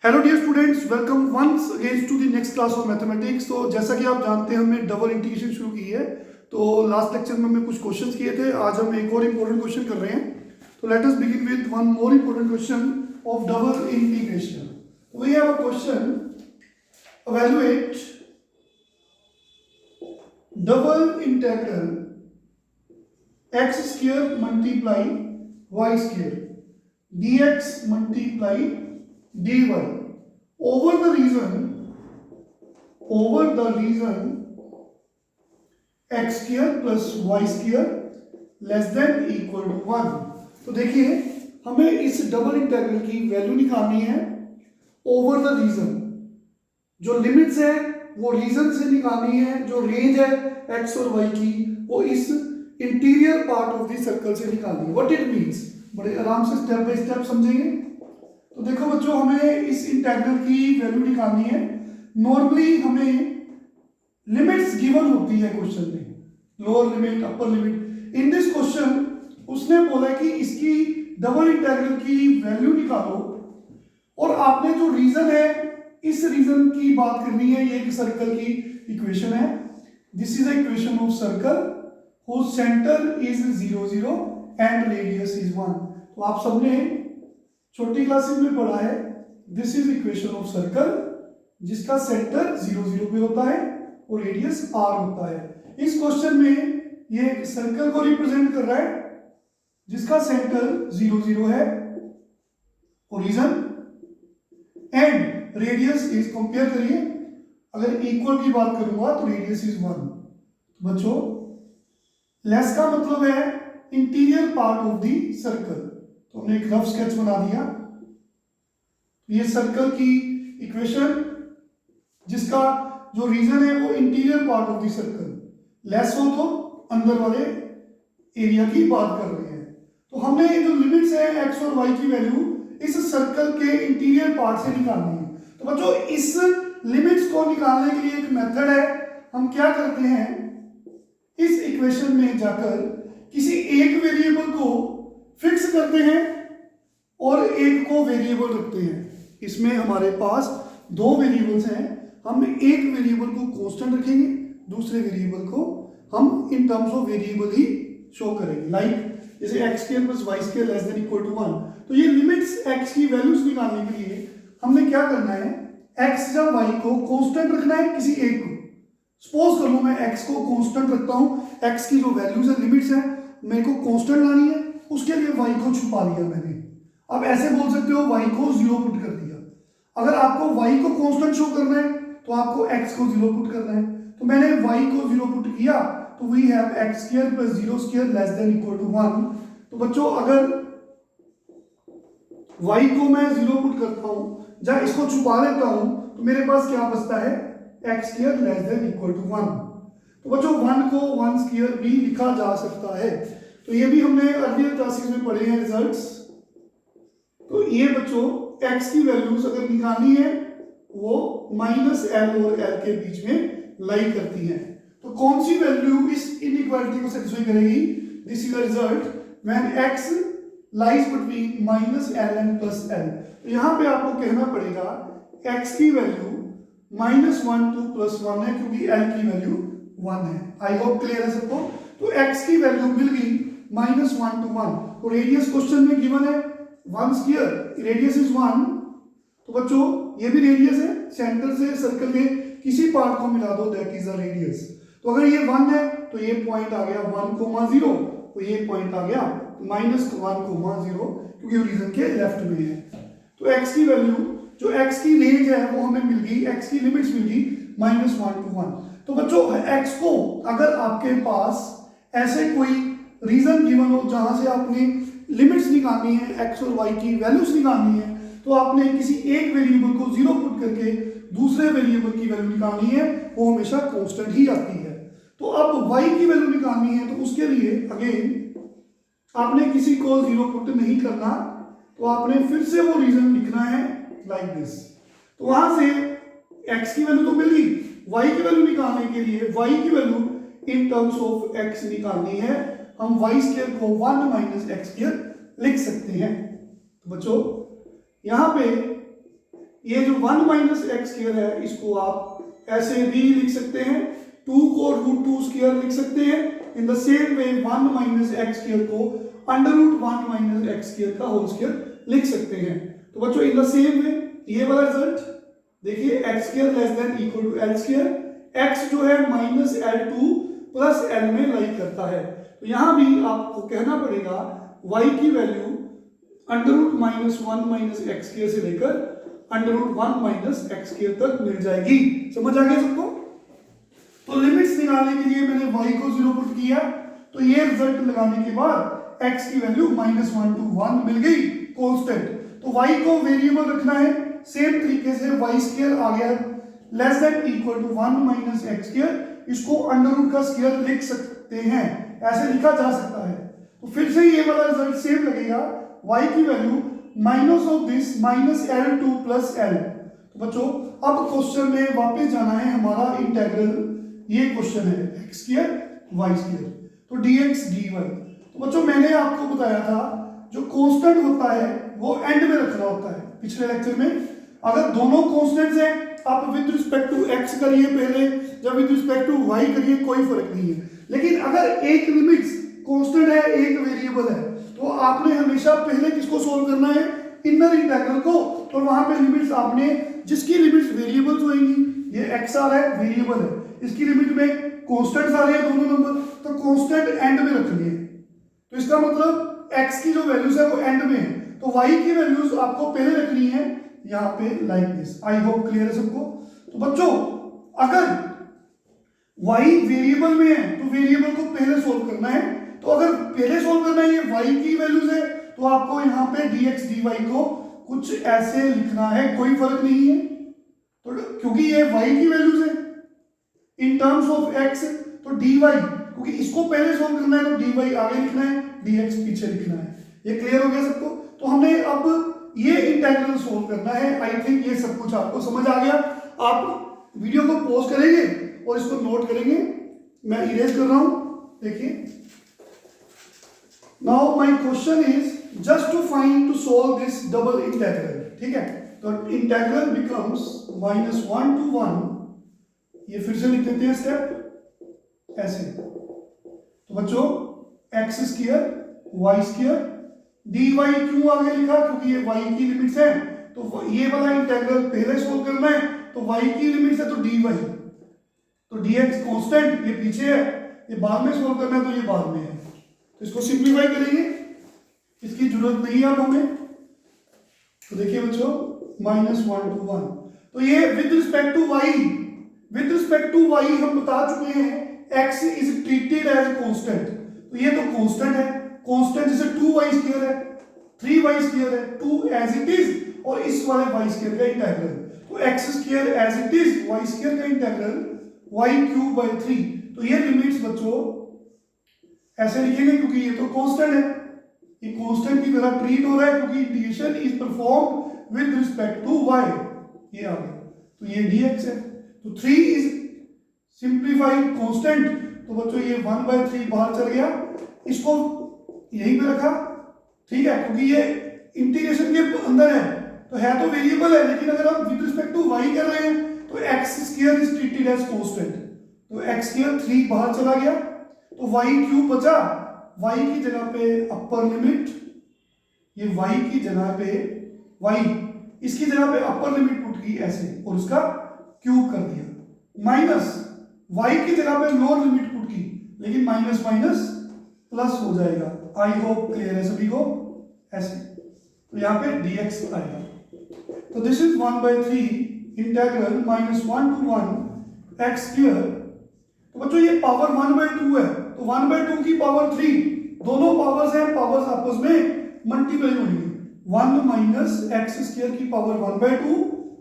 Hello dear students, welcome once again to the next class of mathematics. तो जैसा कि आप जानते हैं हमने डबल इंटीग्रेशन शुरू की है। तो लास्ट लेक्चर में हमने कुछ क्वेश्चंस किए थे, आज हम एक और इम्पोर्टेंट क्वेश्चन कर रहे हैं। तो let us begin with one more important question of double integration. We have a question, evaluate double integral x square multiply y square dx multiply dy over the region x square plus y square less than equal to 1। तो देखिए हमें इस double integral की value निकालनी है over the reason. जो limits है वो रीजन से निकालनी है, जो रेंज है एक्स और वाई की वो इस interior part of the circle से निकालनी है। व्हाट इट मींस बड़े आराम से स्टेप बाय स्टेप समझेंगे। तो देखो बच्चों, हमें इस इंटीग्रल की वैल्यू निकालनी है। नॉर्मली हमें लिमिट्स गिवन होती है क्वेश्चन में, lower limit, upper limit. In this question उसने बोला कि इसकी डबल इंटीग्रल की वैल्यू निकालो और आपने जो रीजन है इस रीजन की बात करनी है। ये एक सर्कल की इक्वेशन है। This is equation of circle whose centre is 0 0 and radius is 1। तो आप सबने छोटी क्लासेस में पढ़ा है, this is equation of circle जिसका सेंटर 0 0 पे होता है और रेडियस r होता है। इस क्वेश्चन में ये एक सर्कल को रिप्रेजेंट कर रहा है जिसका सेंटर 0 0 है, origin and radius is, compare करिए, अगर इक्वल की बात करूंगा तो रेडियस इज 1। बच्चों लेस का मतलब है interior part of the circle. तो हमने एक रफ स्केच बना दिया। ये सर्कल की इक्वेशन जिसका जो रीजन है वो interior part of the circle, less हो तो अंदर वाले एरिया की बात कर रहे हैं। तो हमने जो लिमिट्स है एक्स और वाई की वैल्यू इस सर्कल के इंटीरियर पार्ट से निकालनी है। तो बच्चों इस लिमिट्स को निकालने के लिए एक मेथड है। हम क्या करते हैं, इस इक्वेशन में जाकर किसी एक वेरिएबल को फिक्स करते हैं और एक को वेरिएबल रखते हैं। इसमें हमारे पास दो वेरिएबल्स हैं। हम एक वेरिएबल को कांस्टेंट रखेंगे, दूसरे वेरिएबल को हम इन टर्म्स ऑफ वेरिएबल ही शो करेंगे। लाइक जैसे x square plus y square less than equal to 1। तो ये लिमिट्स x की वैल्यूज निकालने के लिए हमने क्या करना है, x या y को कांस्टेंट रखना है किसी एक को। सपोज कर लो मैं x को कांस्टेंट रखता हूं, x की जो वैल्यूज है, लिमिट्स है, मेरे को कांस्टेंट लानी है, उसके लिए y को छुपा दिया मैंने। अब ऐसे बोल सकते हो y को 0 पुट कर दिया। अगर आपको y को कांस्टेंट शो करना है तो आपको x को 0 पुट करना है। तो मैंने y को 0 पुट किया तो we have x square plus 0 square less than equal to 1। तो बच्चों अगर y को मैं 0 पुट करता हूं या इसको छुपा लेता हूं तो मेरे पास क्या बचता है, x square less than equal to 1। तो बच्चों 1 को 1 स्क्वायर भी लिखा जा सकता है। तो ये भी हमने अर्लियर क्लासेस में पढ़े हैं रिजल्ट्स। तो ये बच्चों x की वैल्यूज अगर निकालनी है वो माइनस l और l के बीच में लाई करती है। तो कौन सी वैल्यू इस इनइक्वालिटी को सेटिस्फाई करेगी, this is the result when x lies between minus L and plus L. तो यहां पे आपको कहना पड़ेगा x की वैल्यू -1 to +1 है क्योंकि l की वैल्यू 1 है। आई होप क्लियर है सबको। तो x की वैल्यू मिल गई -1 to 1। तो रेडियस क्वेश्चन में गिवन है 1 स्क्वायर, रेडियस इज 1। तो बच्चों ये भी रेडियस है, सेंटर से सर्कल के किसी पार्ट को मिला दो, दैट इज द रेडियस। तो अगर ये 1 है तो ये पॉइंट आ गया 1,0, तो ये पॉइंट आ गया -1,0 क्योंकि रीजन के लेफ्ट में है। तो x की वैल्यू, जो x की रेंज है वो हमें मिल गई, x की लिमिट्स मिल गई -1 to 1। तो बच्चों x को अगर आपके पास ऐसे कोई रीजन गिवन हो जहां से आपने लिमिट्स निकालनी है, x और y की वैल्यूज निकालनी है, तो आपने किसी एक वेरिएबल को 0 पुट करके दूसरे वेरिएबल की वैल्यू निकालनी है, वो हमेशा कांस्टेंट ही आती है। तो अब y की वैल्यू निकालनी है तो उसके लिए अगेन आपने किसी को 0 पुट नहीं करना, तो आपने फिर से वो रीजन लिखना है लाइक दिस। तो वहां से x की वैल्यू तो मिल गई, y की वैल्यू निकालने के लिए y की value in terms of x निकालनी है। हम y स्क्वायर को 1 माइनस x स्क्वायर लिख सकते हैं। तो बच्चों यहां पे ये जो 1 माइनस एक्स स्क्वायर है इसको आप ऐसे भी लिख सकते हैं, 2 को √2 स्क्वायर लिख सकते हैं। In the same way 1 minus x square को √1 माइनस एक्स स्क्वायर का होल स्क्वायर लिख सकते हैं। तो बच्चों इन द सेम वे ये वाला रिजल्ट देखिए, x square less than equal to L square, x जो है माइनस L2 प्लस एल में लाई करता है। तो यहां भी आपको कहना पड़ेगा y की वैल्यू √-1 माइनस एक्स स्क्वायर से लेकर √1 माइनस एक्स स्क्वायर तक मिल जाएगी। समझ आ गया सबको? तो लिमिट्स निकालने के लिए मैंने y को 0 पुट किया, तो ये रिजल्ट लगाने के बाद x की वैल्यू -1 to 1 मिल गई कांस्टेंट। तो y को वेरिएबल रखना है, सेम तरीके से y स्क्वायर आ गया less than equal to 1 minus x square, इसको अंडर का स्क्वायर लिख सकते हैं, ऐसे लिखा जा सकता है। तो फिर से ये वाला रिजल्ट सेम लगेगा, y की value minus of this minus L2 plus L। तो बच्चों अब क्वेश्चन में वापस जाना है, हमारा इंटेग्रल ये क्वेश्चन है x स्क्वायर y स्क्वायर, तो dx dy। तो बच्चों मैंने आपको बताया था जो कांस्टेंट होता है वो एंड में रखना होता है पिछले लेक्चर में। अगर दोनों कांस्टेंट्स हैं आप विद रिस्पेक्ट टू x करिए पहले, जब विद रिस्पेक्ट टू y करिए, कोई फर्क नहीं है। लेकिन अगर एक लिमिट्स कांस्टेंट है, एक वेरिएबल है, तो आपने हमेशा पहले किसको सोल्व करना है, इनर इंटीग्रल को। तो वहां पे लिमिट्स आपने जिसकी लिमिट्स वेरिएबल्स होंगी, ये x आ रहा है वेरिएबल है, इसकी लिमिट में कांस्टेंट्स आ रहे हैं दोनों नंबर, तो कांस्टेंट एंड में रखनी है। तो इसका मतलब x की जो वैल्यूज है वो एंड में है, तो y की वैल्यूज आपको पहले रखनी है यहाँ पे like this. I hope clear है सबको? तो बच्चों अगर y वेरिएबल में है तो वेरिएबल को पहले सोल्व करना है। तो अगर पहले सोल्व करना है, ये y की वैल्यूज है, तो आपको यहाँ पे dx dy को कुछ ऐसे लिखना है, कोई फर्क नहीं है। तो क्योंकि ये y की वैल्यूज है इन टर्म्स ऑफ x, तो dy क्योंकि इसको पहले सोल्व करना है तो dy आगे लिखना है, dx पीछे लिखना है। ये क्लियर हो गया सबको? तो हमने अब ये इंटीग्रल सोल्व करना है। आई थिंक ये सब कुछ आपको समझ आ गया। आप वीडियो को पॉज करेंगे और इसको नोट करेंगे। मैं इरेज कर रहा हूं, देखिए। Now my question is just to find to solve this double integral, ठीक है? तो इंटीग्रल बिकम्स -1 to 1, ये फिर से लिख देते हैं स्टेप ऐसे। तो बच्चों x square y square dy क्यों आगे लिखा, क्योंकि ये y की लिमिट्स है, तो ये वाला इंटीग्रल पहले सोल्व करना है, तो y की लिमिट्स है तो dy, तो dx कांस्टेंट ये पीछे है, ये बाद में सोल्व करना है, तो ये बाद में है। तो इसको सिंपलीफाई करेंगे, इसकी जरूरत नहीं है अब हमें। तो देखिए बच्चों -1 to 1, तो ये विद रिस्पेक्ट टू y हम बता चुके हैं x is treated as constant. तो ये तो कांस्टेंट है, कांस्टेंट जैसे 2y स्क्वायर है, 3y स्क्वायर है, 2 एज इट इज, और इस वाले y स्क्वायर का इंटीग्रल, तो x square as it is, y square का इंटीग्रल y³ 3। तो ये लिमिट्स बच्चों ऐसे लिखेंगे क्योंकि ये तो कांस्टेंट है, ये कांस्टेंट की तरह ट्रीट हो रहा है क्योंकि integration is performed with respect to y। ये आ गया, तो ये dx है, तो 3 इज सिंप्लीफाइड कांस्टेंट। तो बच्चों ये 1/3 बाहर चल गया, इसको यहीं पे रखा, ठीक है? क्योंकि ये इंटीग्रेशन के अंदर है, तो तो वेरिएबल है, लेकिन अगर हम विद रिस्पेक्ट टू y कर रहे हैं तो x square is treated as constant, तो x स्क्वायर 3 बाहर चला गया, तो y³ बचा। y की जगह पे अपर लिमिट, ये y की जगह पे y, इसकी जगह पे अपर लिमिट पुट की ऐसे और उसका क्यूब कर दिया, माइनस y की जगह पे लोअर लिमिट पुट की, लेकिन माइनस माइनस प्लस हो जाएगा। आई होप क्लियर है सभी को? ऐसे तो यहाँ पे dx आएगा। तो this is 1/3 integral -1 to 1 x square. तो बच्चों ये पावर 1/2 है, तो 1/2 की पावर 3, दोनों पावर्स हैं, पावर्स आपस में मल्टीप्लाई होंगी। 1 माइनस एक्स स्क्वायर की पावर 1/2,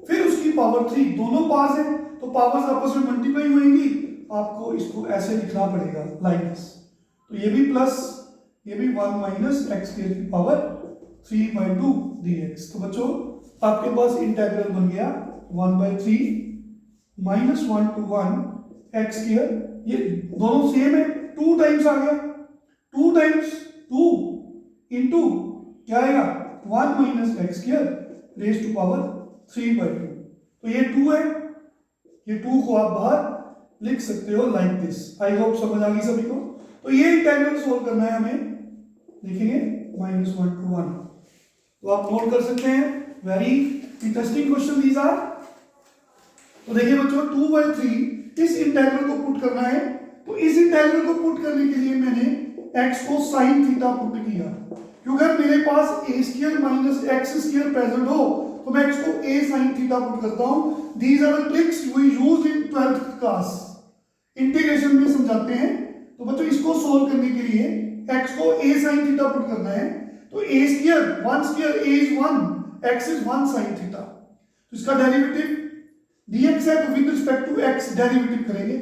फिर उसकी पावर 3, दोनों पास हैं तो पावर्स आपस में मल्टीप्लाई होंगी। आपको इसको ऐसे लिखना पड़ेगा लाइक दिस। तो ये भी प्लस, ये भी 1 माइनस एक्स स्क्वायर की पावर 3/2 dx। तो बच्चों आपके पास इंटीग्रल बन गया 1/3 -1 to 1 एक्स स्क्वायर। ये दोनों सेम है, 2 टाइम्स आ गया, 2 टाइम्स 2 इंटू क्या आएगा 1 minus x square raise to power 3/2। तो ये 2 है, ये 2 को आप बाहर लिख सकते हो लाइक दिस। आई होप समझ आ गई सभी को। तो ये इंटीग्रल सोल्व करना है हमें, देखेंगे -1 to 1। तो आप नोट कर सकते हैं, very interesting question these are. तो देखिए बच्चों 2/3 इस इंटीग्रल को पुट करना है। तो इस इंटीग्रल को पुट करने के लिए मैंने x को sin थीटा पुट किया, क्योंकि अगर मेरे पास a² - x² प्रेजेंट हो तो मैं x को a sin थीटा पुट करता हूं। These are the tricks we used in 12th class, integration में समझाते हैं। तो बच्चों इसको सोल्व करने के लिए x को a sin थीटा पुट करना है। तो a² 1² a is 1, x is 1 sin theta. तो इसका डेरिवेटिव dx है, तो with respect to x derivative करेंगे।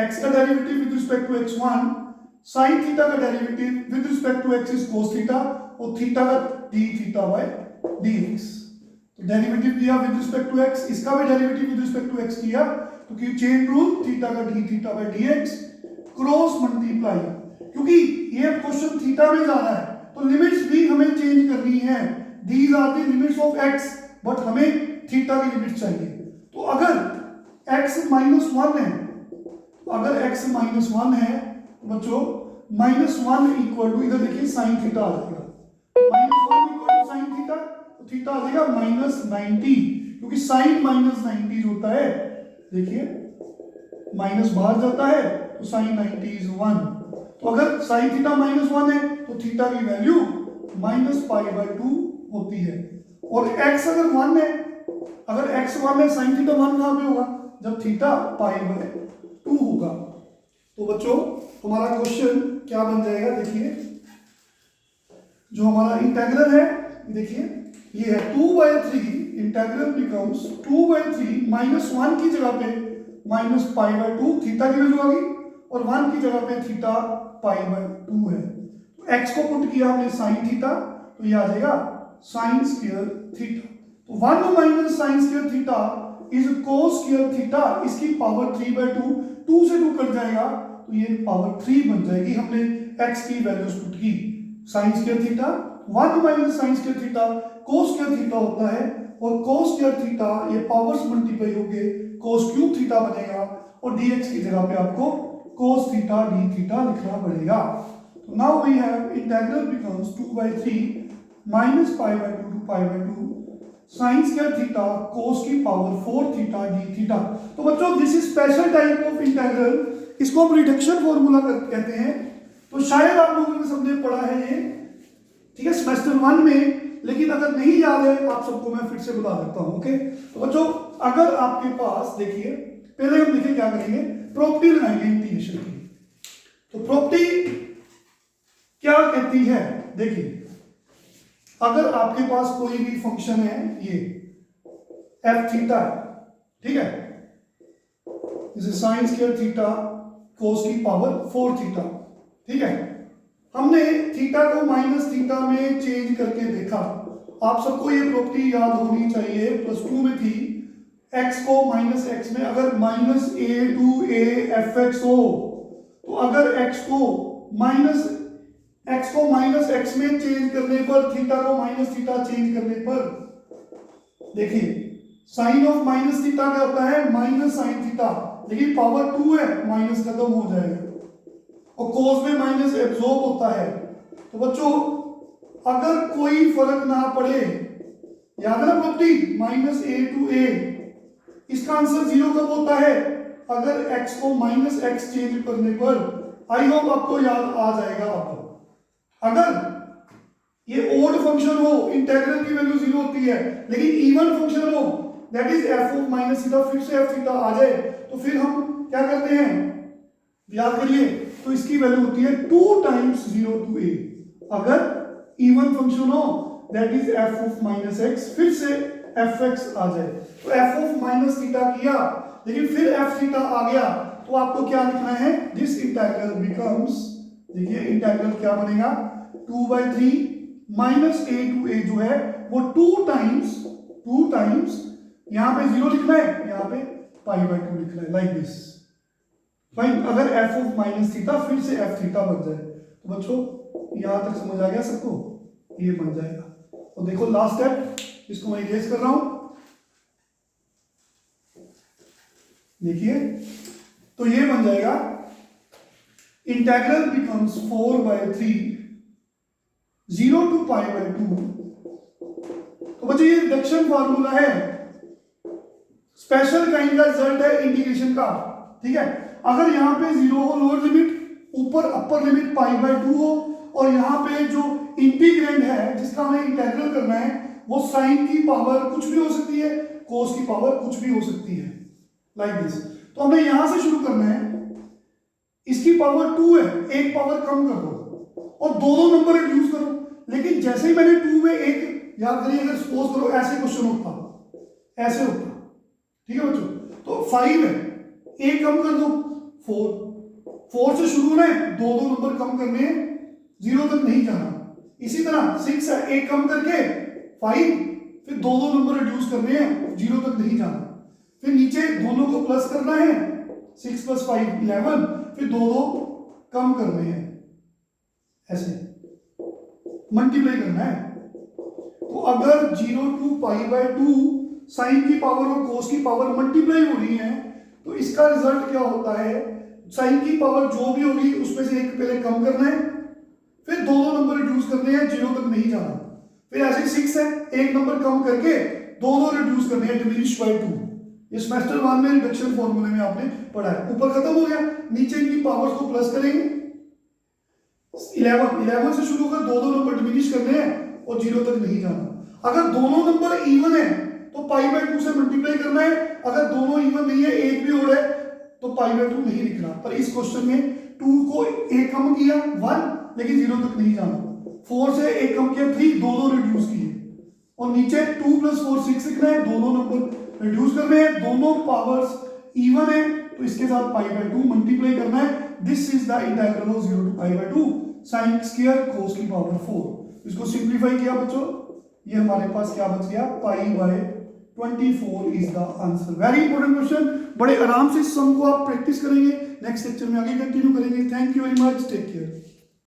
x का derivative with respect to x1, sin theta का derivative with respect to x is cos theta, और थीटा का d theta by dx। तो डेरिवेटिव किया विद रिस्पेक्ट टू x, इसका भी derivative with respect to x किया, तो कि चेन रूल थीटा का d theta by dx cross multiply. क्योंकि ये क्वेश्चन थीटा में जा रहा है तो लिमिट्स भी हमें चेंज करनी है। These are the limits of x, but हमें थीटा की लिमिट्स चाहिए। तो अगर x -1 है, अगर x -1 है तो बच्चों -1 इक्वल टू, इधर देखिए साइन थीटा आ जाएगा, -1 इक्वल टू साइन थीटा, तो थीटा आ जाएगा -90, क्योंकि साइन -90 होता है। देखिए माइनस बाहर जाता है तो साइन 90 इज 1। तो अगर साइन थीटा -1 है तो थीटा की वैल्यू -π/2 होती है। और x अगर 1 है, अगर x 1 है, साइन थीटा 1 कहां पे होगा? जब थीटा π/2 होगा। तो बच्चों हमारा क्वेश्चन क्या बन जाएगा, देखिए जो हमारा इंटीग्रल है, देखिए ये है 2/3, इंटीग्रल बिकम्स 2/3 -1 की जगह पे -π/2 थीटा की वैल्यू आ गई, और 1 की जगह पे थीटा π/2 है। तो x को पुट किया हमने साइन थीटा, तो ये आ जाएगा साइन स्क्वायर थीटा। तो 1 - sign square theta is cos square theta, इसकी पावर 3/2, 2 से 2 कट जाएगा तो ये पावर 3 बन जाएगी। हमने x की वैल्यूज पुट की, sign square theta 1 - sign square theta cos square theta होता है, और कोस स्क्वायर थीटा ये पावर्स मल्टीप्लाई होके कोस क्यूब थीटा बनेगा, और dx की जगह पे आपको कोस थीटा d थीटा लिखना पड़ेगा। तो now we have integral becomes 2/3 -π/2 to π/2 sine square theta cos की पावर 4 थीटा d थीटा। तो बच्चों this is special type of integral, इसको हम रिडक्शन फॉर्मूला कहते हैं। तो शायद आप लोगों ने सबने पढ़ा है ये, ठीक है, सेमेस्टर 1 में, लेकिन अगर नहीं याद है आप सबको मैं फिर से बता देता हूं। ओके, तो बच्चों अगर आपके पास, देखिए पहले हम देखिए क्या करेंगे, प्रॉपर्टी लगाएंगे इंटीग्रेशन की। तो प्रॉपर्टी क्या कहती है, देखिए अगर आपके पास कोई भी फंक्शन है, ये f थीटा है, ठीक है, जैसे साइन स्क्वायर थीटा कोस की पावर 4 थीटा, ठीक है, हमने थीटा को माइनस थीटा में चेंज करके देखा। आप सबको ये प्रॉपर्टी याद होनी चाहिए, +2 में थी, x को -x में अगर -a to a fx हो, तो अगर x को -x में चेंज करने पर, थीटा को माइनस थीटा चेंज करने पर, देखिए साइन ऑफ माइनस थीटा क्या होता है, माइनस साइन थीटा, लेकिन पावर 2 है, माइनस खत्म हो जाएगा, और कोस में माइनस एब्जॉर्ब होता है। तो बच्चों अगर कोई फर्क ना पड़े, याद है प्रॉपर्टी -a to a, इसका आंसर 0 कब होता है, अगर x को -x चेंज करने पर। आई होप आपको याद आ जाएगा। अब अगर ये ओड फंक्शन हो, इंटीग्रल की वैल्यू 0 होती है, लेकिन इवन फंक्शन हो, that is f of minus theta, फिर से f थीटा आ जाए, तो फिर हम क्या करते हैं, याद करिए, तो इसकी वैल्यू होती है 2 times 0 to a। अगर इवन फंक्शन हो, that is f of -x, फिर से fx आ जाए, तो f ऑफ माइनस थीटा किया, लेकिन फिर f थीटा आ गया, तो आपको क्या लिखना है, दिस इंटीग्रल बिकम्स, देखिए इंटीग्रल क्या बनेगा, 2/3 -a to a जो है वो 2 times यहां पे 0 लिखना है, यहां पे π/2 लिखना है, लाइक दिस। फाइन, अगर f ऑफ माइनस थीटा फिर से f थीटा बन जाए, तो बच्चों यहां तक समझ आ गया सबको, ये बन जाएगा। तो देखो लास्ट स्टेप, इसको मैं इरेज कर रहा हूं, देखिए, तो ये बन जाएगा इंटेग्रल बिकम्स 4/3 0 to π/2। तो बच्चों ये रिडक्शन फार्मूला है, स्पेशल काइंड का रिजल्ट है इंटीग्रेशन का। ठीक है, अगर यहां पे 0 हो लोअर लिमिट, ऊपर अपर लिमिट π/2 हो, और यहां पे जो इंटीग्रेंड है जिसका हमें इंटेग्रल करना है वो साइन की पावर कुछ भी हो सकती है, कोस की पावर कुछ भी हो सकती है, लाइक दिस। तो हमें यहां से शुरू करना है, इसकी पावर 2 है, एक पावर कम कर दो और दो नंबर रिड्यूस करो। लेकिन जैसे ही मैंने 2 में एक, याद करिए अगर सपोज करो ऐसे क्वेश्चन होता, ऐसे होता, ठीक है बच्चों, तो 5 है, एक कम कर दो 4 से शुरू होना है, दो नंबर कम करने हैं, 0 तक नहीं जाना। इसी तरह 6 है, एक कम करके 5, फिर दो नंबर रिड्यूस करने हैं, 0 तक नहीं जाना। फिर नीचे दोनों को प्लस करना है, 6 + 5 11, फिर दो कम करने हैं, ऐसे मल्टीप्लाई करना है। तो अगर 0 to π/2 साइन की पावर और कोस की पावर मल्टीप्लाई हो रही है, तो इसका रिजल्ट क्या होता है, साइन की पावर जो भी होगी उसमें से एक पहले कम करना है, फिर दो नंबर रिड्यूस करने हैं, 0 तक नहीं जाना। फिर ऐसे 6 है, एक नंबर कम करके दो रिड्यूस करने हैं, डिमिनिश बाय 2। ये सेमेस्टर 1 में रिडक्शन फॉर्मूले में आपने पढ़ा है। ऊपर खत्म हो गया, नीचे की पावर्स को प्लस करेंगे, 11 से शुरू होकर दो नंबर डिमिनिश करने हैं और 0 तक नहीं जाना। अगर दोनों नंबर इवन है तो π/2 से मल्टीप्लाई करना है, अगर दोनों इवन नहीं है, एक भी और है, तो π/2 नहीं लिखना। पर इस क्वेश्चन में 2 को एक कम किया 1, लेकिन 0 तक नहीं जाना। 4 से एक कम किया 3, दो रिड्यूस किए, और नीचे 2 + 4 6 लिखना है, दोनों नंबर रिड्यूस करने हैं, दोनों पावर्स इवन है, तो इसके साथ π/2 मल्टीप्लाई करना है। This is the integral of 0 to π/2 sin square cos की पावर 4। इसको सिंप्लीफाई किया बच्चों, ये हमारे पास क्या बच गया, π/24 is the answer. Very important question, बड़े आराम से इस सम को आप प्रैक्टिस करेंगे, नेक्स्ट लेक्चर में आगे कंटिन्यू करेंगे। Thank you very much, take care.